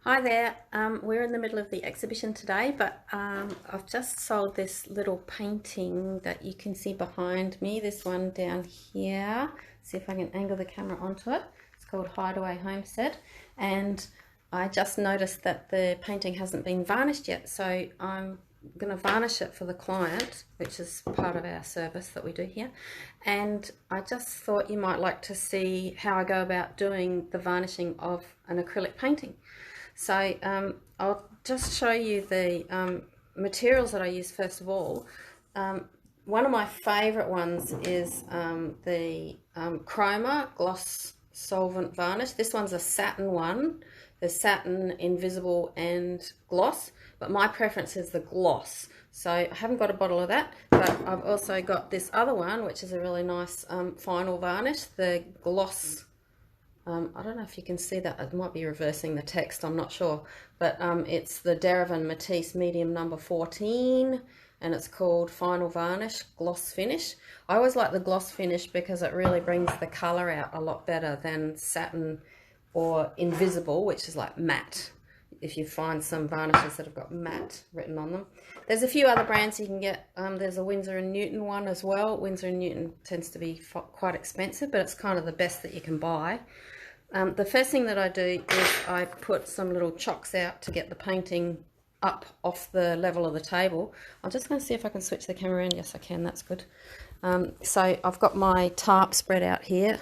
Hi there, we're in the middle of the exhibition today, but I've just sold this little painting that you can see behind me, this one down here. See if I can angle the camera onto it. It's called Hideaway Homestead, and I just noticed that the painting hasn't been varnished yet, so I'm going to varnish it for the client, which is part of our service that we do here. And I just thought you might like to see how I go about doing the varnishing of an acrylic painting. So I'll just show you the materials that I use first of all. One of my favourite ones is the Chroma Gloss Solvent Varnish. This one's a satin one. There's satin, invisible and gloss, but my preference is the gloss. So I haven't got a bottle of that, but I've also got this other one, which is a really nice final varnish, the gloss. I don't know if you can see that, it might be reversing the text, I'm not sure, but it's the Derivan Matisse medium number 14, and it's called Final Varnish Gloss Finish. I always like the gloss finish because it really brings the colour out a lot better than satin or invisible, which is like matte. If you find some varnishes that have got matte written on them. There's a few other brands you can get. There's a Winsor & Newton one as well. Winsor & Newton tends to be quite expensive, but it's kind of the best that you can buy. The first thing that I do is I put some little chocks out to get the painting up off the level of the table. I'm just going to see if I can switch the camera around. Yes, I can. That's good. So I've got my tarp spread out here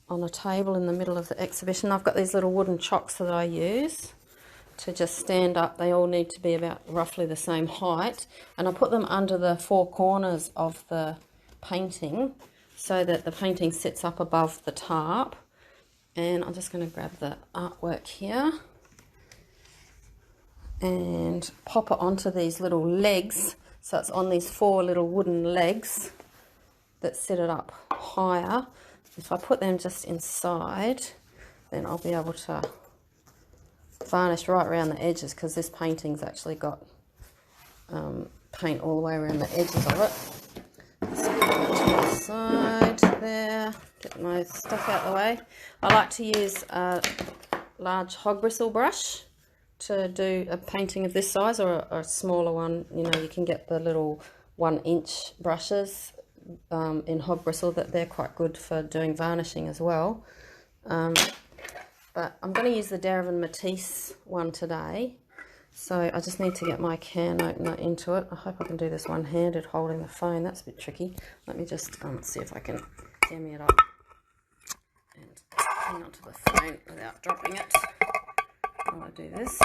on a table in the middle of the exhibition. I've got these little wooden chocks that I use to just stand up. They all need to be about roughly the same height, and I put them under the four corners of the painting so that the painting sits up above the tarp. And I'm just going to grab the artwork here and pop it onto these little legs. So it's on these four little wooden legs that sit it up higher. If I put them just inside, then I'll be able to varnish right around the edges, because this painting's actually got paint all the way around the edges of it. Just put that to the side there, get my stuff out the way. I like to use a large hog bristle brush to do a painting of this size, or a smaller one. You know, you can get the little 1-inch brushes in hog bristle, that they're quite good for doing varnishing as well. But I'm going to use the Derivan Matisse one today. So I just need to get my can opener into it. I hope I can do this one-handed holding the phone. That's a bit tricky. Let me just see if I can jam it up and hang onto the phone without dropping it while I do this.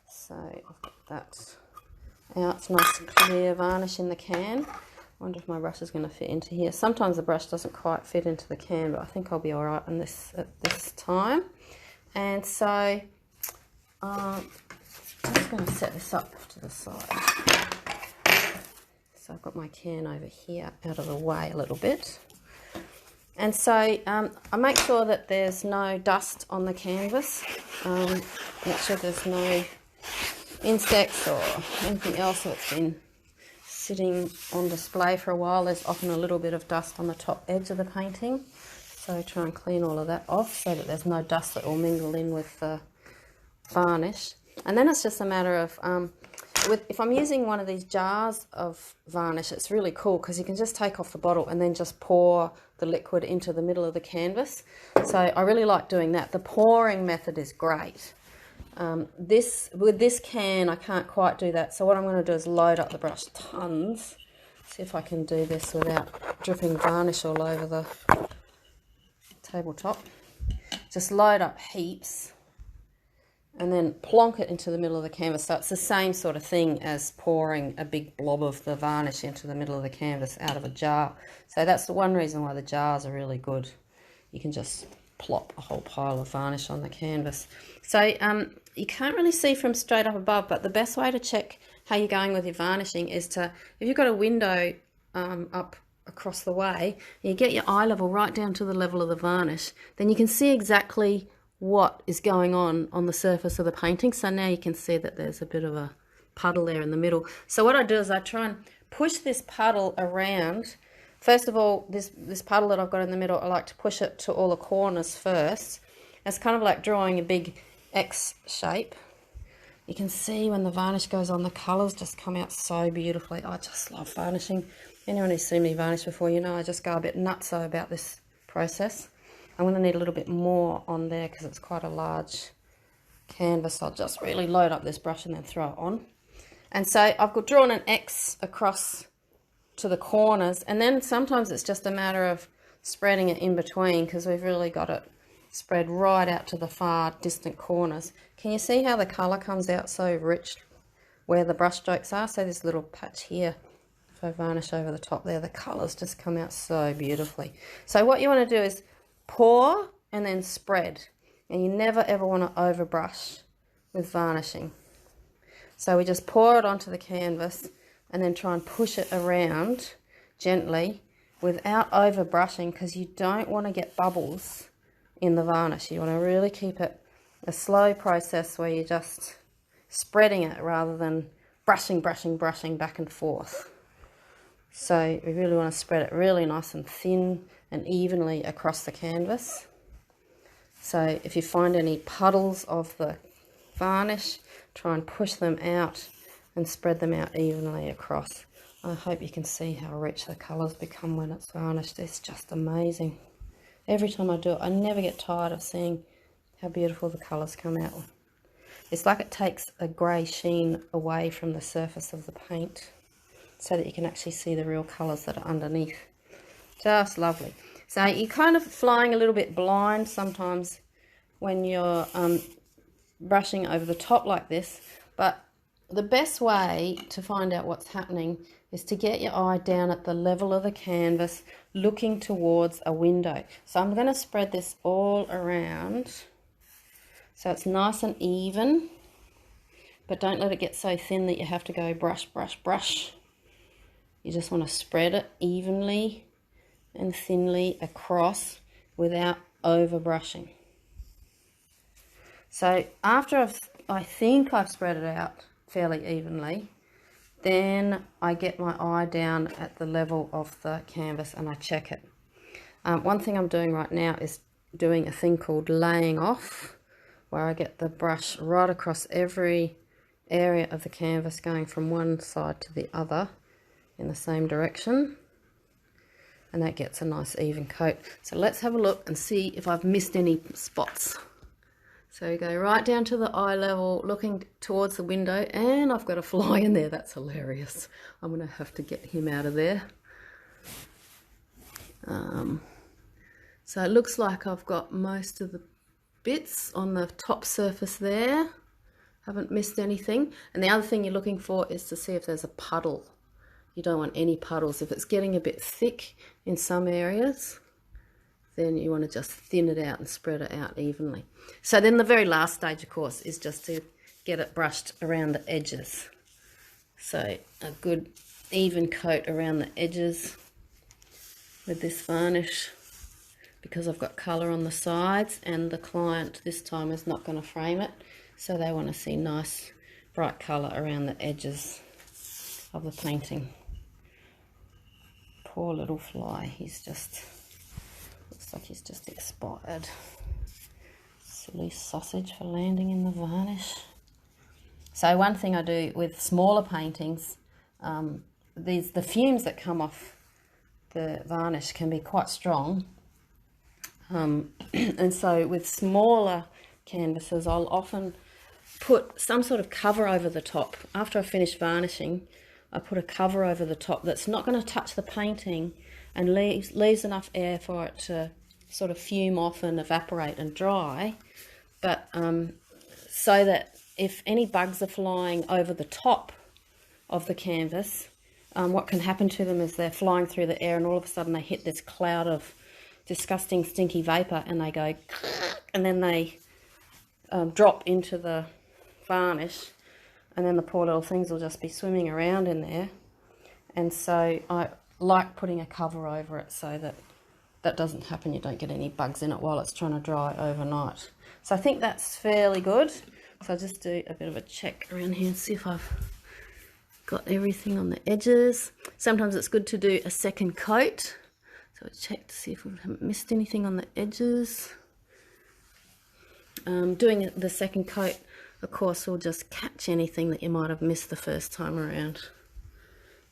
So I've got that out. It's nice and clear varnish in the can. I wonder if my brush is going to fit into here. Sometimes the brush doesn't quite fit into the can, but I think I'll be all right in this at this time. And so I'm just going to set this up to the side. So I've got my can over here out of the way a little bit. And so I make sure that there's no dust on the canvas. Make sure there's no insects or anything else that's been sitting on display for a while. There's often a little bit of dust on the top edge of the painting. So try and clean all of that off so that there's no dust that will mingle in with the varnish. And then it's just a matter of, if I'm using one of these jars of varnish, it's really cool because you can just take off the bottle and then just pour the liquid into the middle of the canvas. So I really like doing that. The pouring method is great. With this can, I can't quite do that. So what I'm going to do is load up the brush tons. See if I can do this without dripping varnish all over the tabletop. Just load up heaps and then plonk it into the middle of the canvas. So it's the same sort of thing as pouring a big blob of the varnish into the middle of the canvas out of a jar. So that's the one reason why the jars are really good. You can just plop a whole pile of varnish on the canvas. So you can't really see from straight up above, but the best way to check how you're going with your varnishing is to, if you've got a window up across the way, you get your eye level right down to the level of the varnish, then you can see exactly what is going on the surface of the painting. So now you can see that there's a bit of a puddle there in the middle. So what I do is I try and push this puddle around First of all, this puddle that I've got in the middle, I like to push it to all the corners first, It's kind of like drawing a big X shape. You can see when the varnish goes on, the colours just come out so beautifully. I just love varnishing. Anyone who's seen me varnish before, you know I just go a bit nutso about this process. I'm going to need a little bit more on there because it's quite a large canvas. I'll just really load up this brush and then throw it on. And so I've got drawn an X across to the corners, and then sometimes it's just a matter of spreading it in between because we've really got it spread right out to the far distant corners. Can you see how the colour comes out so rich where the brush strokes are? So this little patch here, if I varnish over the top there, the colours just come out so beautifully. So what you want to do is pour and then spread, and you never ever want to overbrush with varnishing. So we just pour it onto the canvas and then try and push it around gently without overbrushing, because you don't want to get bubbles in the varnish. You want to really keep it a slow process where you're just spreading it rather than brushing back and forth. So we really want to spread it really nice and thin and evenly across the canvas. So if you find any puddles of the varnish, try and push them out and spread them out evenly across. I hope you can see how rich the colours become when it's varnished. It's just amazing. Every time I do it, I never get tired of seeing how beautiful the colours come out. It's like it takes a grey sheen away from the surface of the paint so that you can actually see the real colours that are underneath. Just lovely. So you're kind of flying a little bit blind sometimes when you're brushing over the top like this, but the best way to find out what's happening is to get your eye down at the level of the canvas, looking towards a window. So I'm going to spread this all around so it's nice and even, but don't let it get so thin that you have to go brush. You just want to spread it evenly and thinly across without over brushing. So after I think I've spread it out fairly evenly, then I get my eye down at the level of the canvas and I check it. One thing I'm doing right now is doing a thing called laying off, where I get the brush right across every area of the canvas, going from one side to the other in the same direction, and that gets a nice even coat. So let's have a look and see if I've missed any spots. So you go right down to the eye level, looking towards the window, and I've got a fly in there. That's hilarious. I'm going to have to get him out of there. So it looks like I've got most of the bits on the top surface there. Haven't missed anything. And the other thing you're looking for is to see if there's a puddle. You don't want any puddles. If it's getting a bit thick in some areas, then you want to just thin it out and spread it out evenly. So then the very last stage, of course, is just to get it brushed around the edges. So a good even coat around the edges with this varnish, because I've got colour on the sides, and the client this time is not going to frame it, so they want to see nice bright colour around the edges of the painting. Poor little fly, he's just, looks like he's just expired. Silly sausage for landing in the varnish. So one thing I do with smaller paintings, the fumes that come off the varnish can be quite strong. And so with smaller canvases, I'll often put some sort of cover over the top. After I finish varnishing, I put a cover over the top that's not going to touch the painting and leaves enough air for it to sort of fume off and evaporate and dry, but so that if any bugs are flying over the top of the canvas, what can happen to them is they're flying through the air and all of a sudden they hit this cloud of disgusting stinky vapor and they go and then they drop into the varnish, and then the poor little things will just be swimming around in there. And so I like putting a cover over it so that that doesn't happen. You don't get any bugs in it while it's trying to dry overnight. So I think that's fairly good. So I'll just do a bit of a check around here and see if I've got everything on the edges. Sometimes it's good to do a second coat. So I check to see if we haven't missed anything on the edges. Doing the second coat, of course, will just catch anything that you might have missed the first time around.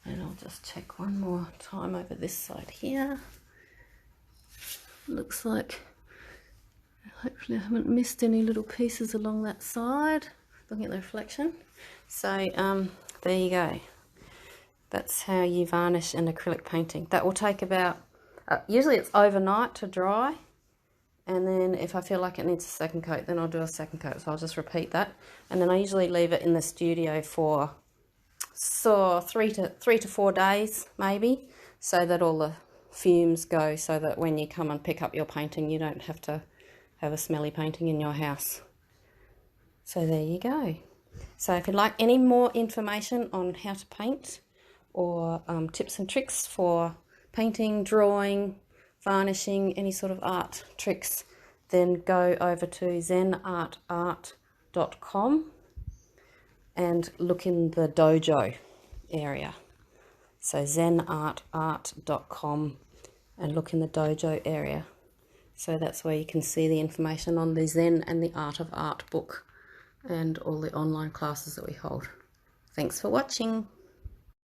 And I'll just check one more time over this side here. Looks like, hopefully I haven't missed any little pieces along that side. Looking at the reflection. So there you go. That's how you varnish an acrylic painting. That will take about, usually it's overnight to dry. And then if I feel like it needs a second coat, then I'll do a second coat. So I'll just repeat that. And then I usually leave it in the studio for 3 to 4 days, maybe, so that all the fumes go, so that when you come and pick up your painting, you don't have to have a smelly painting in your house. So there you go. So if you'd like any more information on how to paint, or tips and tricks for painting, drawing, varnishing, any sort of art tricks, then go over to zenartart.com and look in the dojo area. So zenartart.com and look in the dojo area. So that's where you can see the information on the Zen and the Art of Art book and all the online classes that we hold. Thanks for watching.